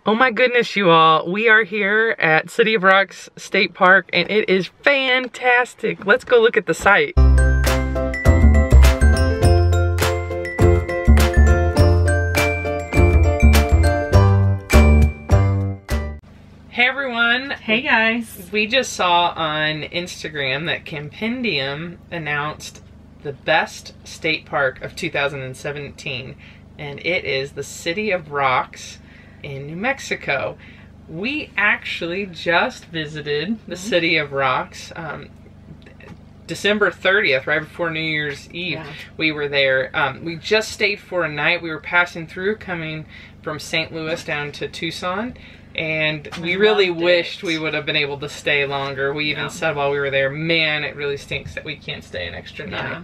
Oh my goodness, you all. We are here at City of Rocks State Park and it is fantastic. Let's go look at the site. Hey everyone. Hey guys. We just saw on Instagram that Compendium announced the best state park of 2017, and it is the City of Rocks in New Mexico. We actually just visited the City of Rocks December 30th, right before New Year's Eve. Yeah. We were there. We just stayed for a night. We were passing through, coming from St. Louis down to Tucson, and we really wished we would have been able to stay longer. We even said while we were there, man, it really stinks that we can't stay an extra night.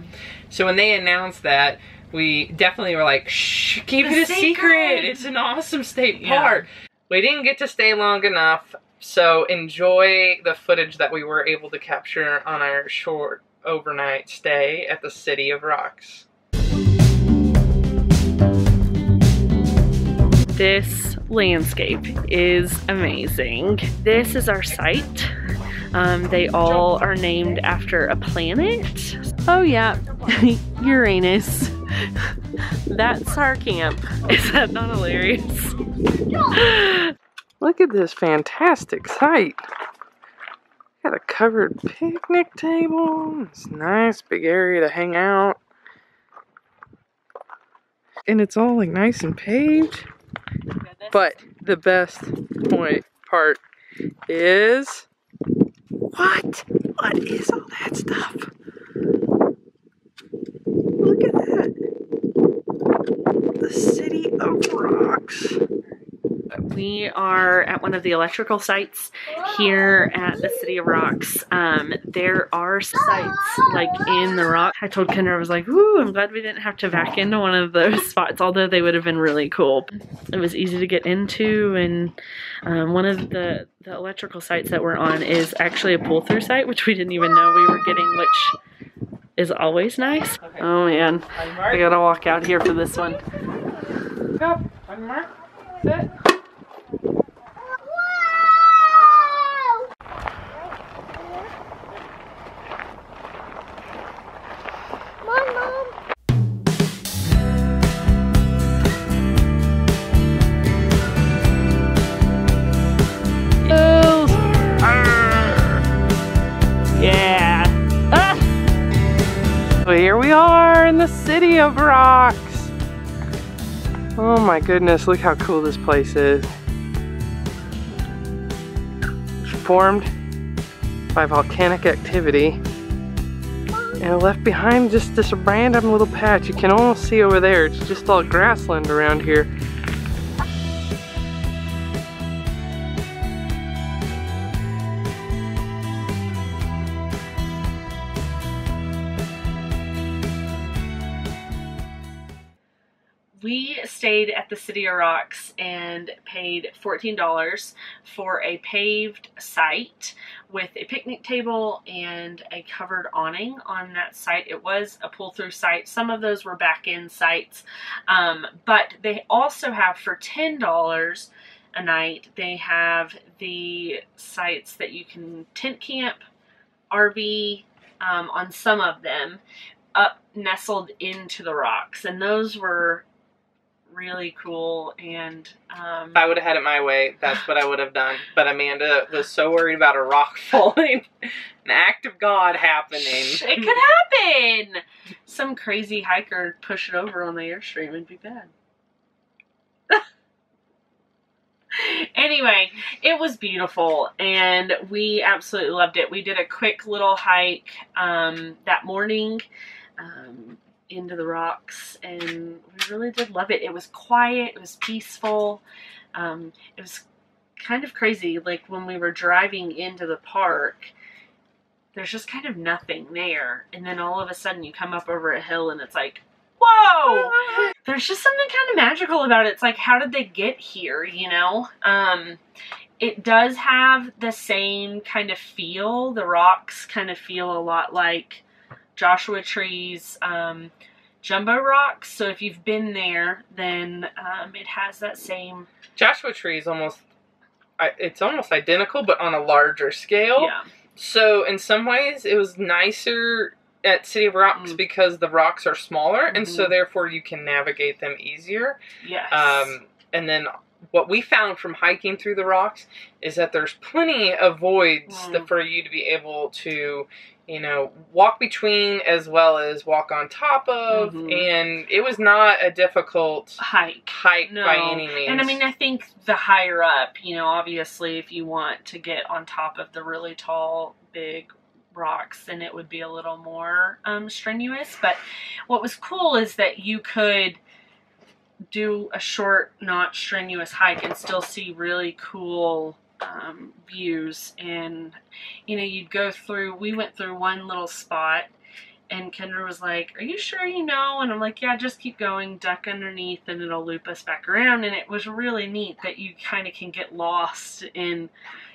So when they announced that, we definitely were like, shh, keep it a secret. It's an awesome state park. We didn't get to stay long enough, so enjoy the footage that we were able to capture on our short overnight stay at the City of Rocks. This landscape is amazing. This is our site. They all are named after a planet. Oh yeah, Uranus. That's our camp. Is that not hilarious? Look at this fantastic site. Got a covered picnic table. It's a nice big area to hang out. And it's all like nice and paved. But the best part is, what is all that stuff? Look at that. The City of Rocks. We are at one of the electrical sites here at the City of Rocks. There are sites like in the rock. I told Kendra, I was like, ooh, I'm glad we didn't have to back into one of those spots, although they would have been really cool. It was easy to get into, and one of the electrical sites that we're on is actually a pull-through site, which we didn't even know we were getting, which is always nice. Okay. Oh man, I gotta walk out here for this one. Go, on your mark, sit. Well, here we are in the City of Rocks. Oh my goodness, look how cool this place is. It's formed by volcanic activity and left behind just this random little patch. You can almost see over there, it's just all grassland around here. We stayed at the City of Rocks and paid $14 for a paved site with a picnic table and a covered awning on that site. It was a pull-through site. Some of those were back-end sites, but they also have, for $10 a night, they have the sites that you can tent camp, RV, on some of them, up nestled into the rocks, and those were really cool. And if I would have had it my way, that's what I would have done. But Amanda was so worried about a rock falling, an act of God happening. It could happen. Some crazy hiker push it over on the Airstream and be bad. Anyway, it was beautiful and we absolutely loved it. We did a quick little hike that morning into the rocks, and we really did love it. It was quiet, it was peaceful, it was kind of crazy. Like when we were driving into the park, there's just kind of nothing there, and then all of a sudden you come up over a hill and it's like, whoa! There's just something kind of magical about it. It's like, how did they get here, you know? It does have the same kind of feel. The rocks kind of feel a lot like Joshua trees, jumbo rocks. So if you've been there, then it has that same. Joshua Tree is almost, it's almost identical, but on a larger scale. Yeah. So in some ways, it was nicer at City of Rocks because the rocks are smaller, and so therefore you can navigate them easier. Yes. And then what we found from hiking through the rocks is that there's plenty of voids for you to be able to, you know, walk between as well as walk on top of, and it was not a difficult hike by any means. And I mean, I think the higher up, you know, obviously if you want to get on top of the really tall, big rocks, then it would be a little more strenuous. But what was cool is that you could do a short, not strenuous hike and still see really cool views. And you know, you'd go through, we went through one little spot and Kendra was like, "Are you sure you know?" And I'm like, "Yeah, just keep going, duck underneath and it'll loop us back around." And it was really neat that you kind of can get lost in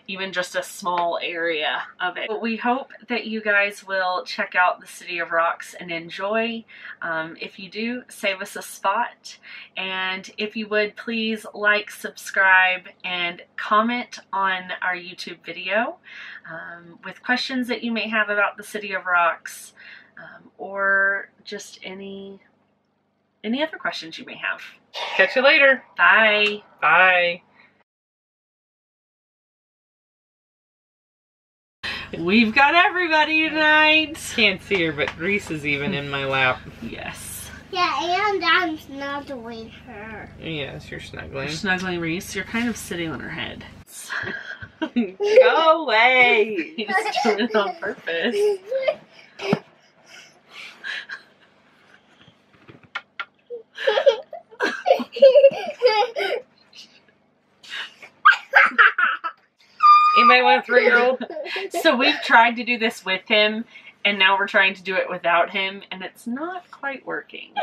even just a small area of it. But we hope that you guys will check out the City of Rocks and enjoy. If you do, save us a spot. And if you would, please like, subscribe, and comment on our YouTube video with questions that you may have about the City of Rocks, or just any other questions you may have. Catch you later. Bye. Bye. We've got everybody tonight. Can't see her, but Reese is even in my lap. Yes. Yeah, and I'm snuggling her. Yes, you're snuggling. You're snuggling Reese. You're kind of sitting on her head. Go away. He's doing it on purpose. Anybody want a 3-year-old? So we've tried to do this with him, and now we're trying to do it without him, and it's not quite working.